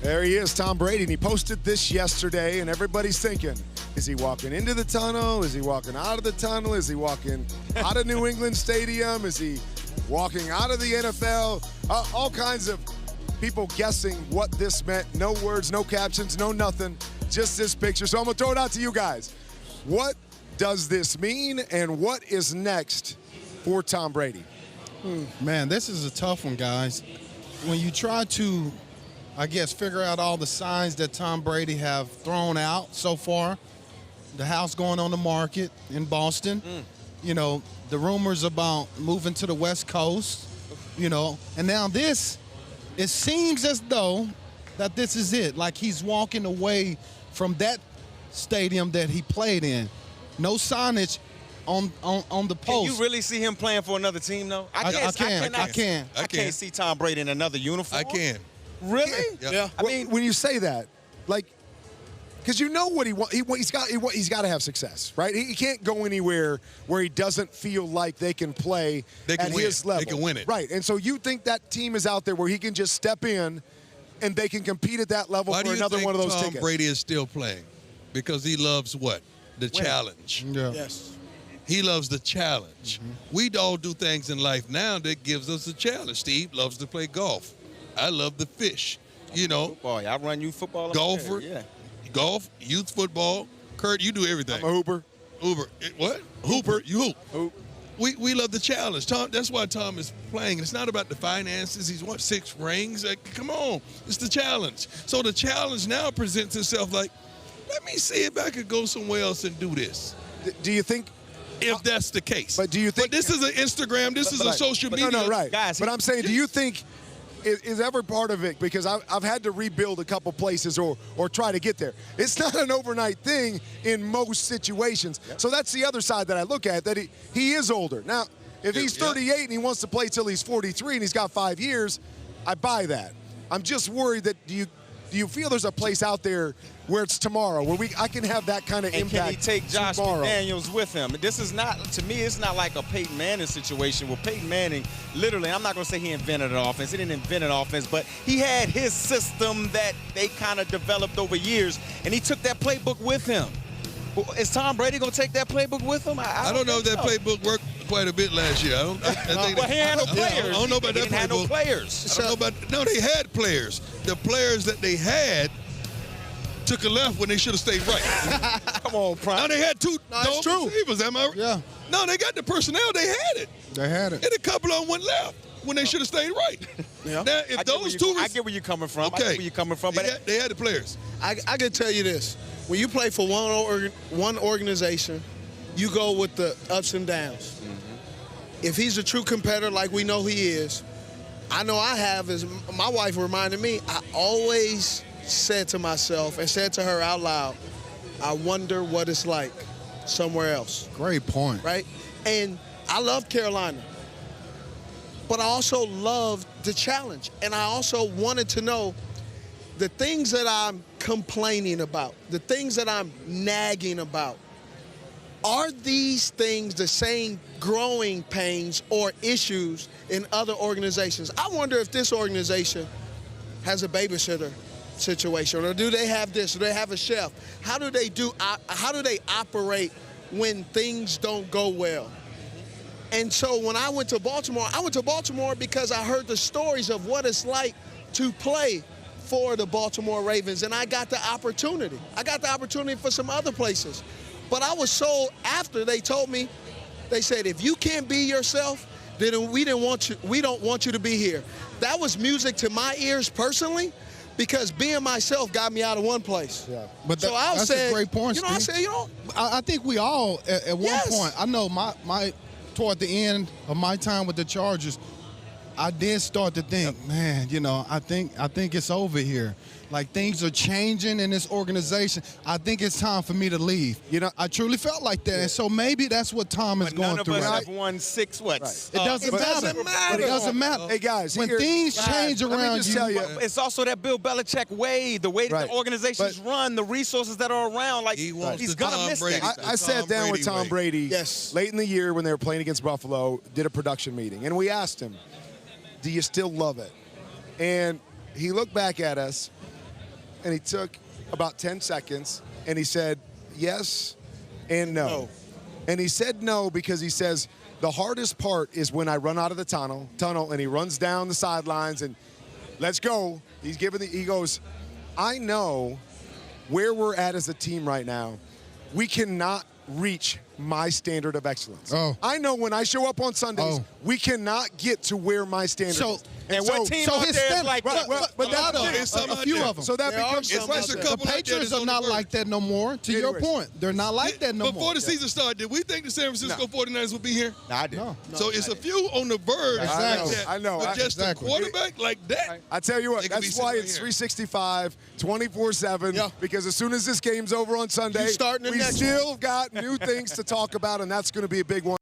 There he is, Tom Brady, and he posted this yesterday, and everybody's thinking, is he walking into the tunnel? Is he walking out of the tunnel? Is he walking out of New England Stadium? Is he walking out of the NFL? All kinds of people guessing what this meant. No words, no captions, no nothing, just this picture. So I'm going to throw it out to you guys. What does this mean, and what is next for Tom Brady? Man, this is a tough one, guys. When you try to, I guess, figure out all the signs that Tom Brady have thrown out so far, the house going on the market in Boston, you know, the rumors about moving to the West Coast, you know, and now this, it seems as though that this is it. Like he's walking away from that stadium that he played in. No signage on the post. Can you really see him playing for another team, though? I can't see Tom Brady in another uniform. I can. Really? Yeah. I mean, when you say that, like, because you know what he wants, he's got to have success, right? He can't go anywhere where he doesn't feel like they can play at his level. They can win it. Right, and so you think that team is out there where he can just step in and they can compete at that level for another one of those tickets? Tom Brady is still playing? Because he loves what? The challenge. Yeah. Yes. He loves the challenge. We all do things in life now that gives us a challenge. Steve loves to play golf. I love to fish. You know, Football. I run youth football. Golfer. Yeah. golf, youth football. Kurt, you do everything. I'm a hooper. Hooper. What? Hooper. You hoop. We love the challenge. Tom, that's why Tom is playing. It's not about the finances. He's won 6 rings. Like, come on. It's the challenge. So the challenge now presents itself like, let me see if I could go somewhere else and do this. Do you think? If that's the case. But do you think? But this is an Instagram. This is a social media. No, right. Guys, but I'm saying, do you think is ever part of it? Because I've had to rebuild a couple places or try to get there. It's not an overnight thing in most situations. Yep. So that's the other side that I look at, that he is older. Now, if he's 38 and he wants to play till he's 43 and he's got 5 years, I buy that. I'm just worried that do you feel there's a place out there where it's tomorrow, where I can have that kind of impact? Can he take Josh tomorrow? McDaniels with him? This is not, to me, it's not like a Peyton Manning situation where Peyton Manning, literally, I'm not going to say he invented an offense. He didn't invent an offense, but he had his system that they kind of developed over years, and he took that playbook with him. Is Tom Brady going to take that playbook with him? I don't know if that playbook worked quite a bit last year. I think well, he had no players. I don't know about that playbook. He had no players. I don't know about, no, they had players. The players that they had took a left when they should have stayed right. Come on, Prime. Now they had 2 receivers, am I right? Yeah. No, they got the personnel. They had it. They had it. And a couple of them went left when they should have stayed right. Yeah. Now, if those two... I get where you're coming from. Okay. I get where you're coming from. But they had the players. I can tell you this. When you play for one organization, you go with the ups and downs. Mm-hmm. If he's a true competitor like we know he is, I know I have, as my wife reminded me, I always said to myself and said to her out loud, I wonder what it's like somewhere else. Great point. Right? And I love Carolina, but I also loved the challenge. And I also wanted to know the things that I'm complaining about, the things that I'm nagging about, are these things the same growing pains or issues in other organizations? I wonder if this organization has a babysitter situation, or do they have this, or do they have a chef? How do they operate when things don't go well? And so when I went to Baltimore because I heard the stories of what it's like to play for the Baltimore Ravens, and I got the opportunity. I got the opportunity for some other places. But I was sold after they told me, they said, if you can't be yourself, then we don't want you to be here. That was music to my ears personally, because being myself got me out of one place. Yeah. But so that's a great point, Steve. I said, I think we all, at one point, I know toward the end of my time with the Chargers, I did start to think, man, I think it's over here. Like, things are changing in this organization. I think it's time for me to leave. I truly felt like that. Yeah. And so maybe that's what Tom is going through. None of us have won 6 what? Right. It doesn't matter. It doesn't matter. Hey, guys. When things change around you. It's also that Bill Belichick way, the way that the organization's run, the resources that are around. Like, he's going to miss that. I sat down with Tom Brady late in the year when they were playing against Buffalo, did a production meeting, and we asked him, do you still love it? And he looked back at us, and he took about 10 seconds, and he said yes and no. And he said no because he says, the hardest part is when I run out of the tunnel, and he runs down the sidelines and let's go. He goes, I know where we're at as a team right now. We cannot reach my standard of excellence. Oh. I know when I show up on Sundays, we cannot get to where my standard is. And what team out there is like that? But that's a few of them. So that becomes the It's question. a The couple out there Patriots that's are on not the like that no more. To your Anyways. point, they're not like that no more. Before the season started, did we think the San Francisco 49ers would be here? No, I didn't. No. So it's a few on the verge. Exactly. Like that. I know. With just Exactly. a quarterback like that. I tell you what, They could be that's sitting why right it's here. 365, 24/7, Yeah. because as soon as this game's over on Sunday, You starting the we next still got new things to talk about, and that's going to be a big one.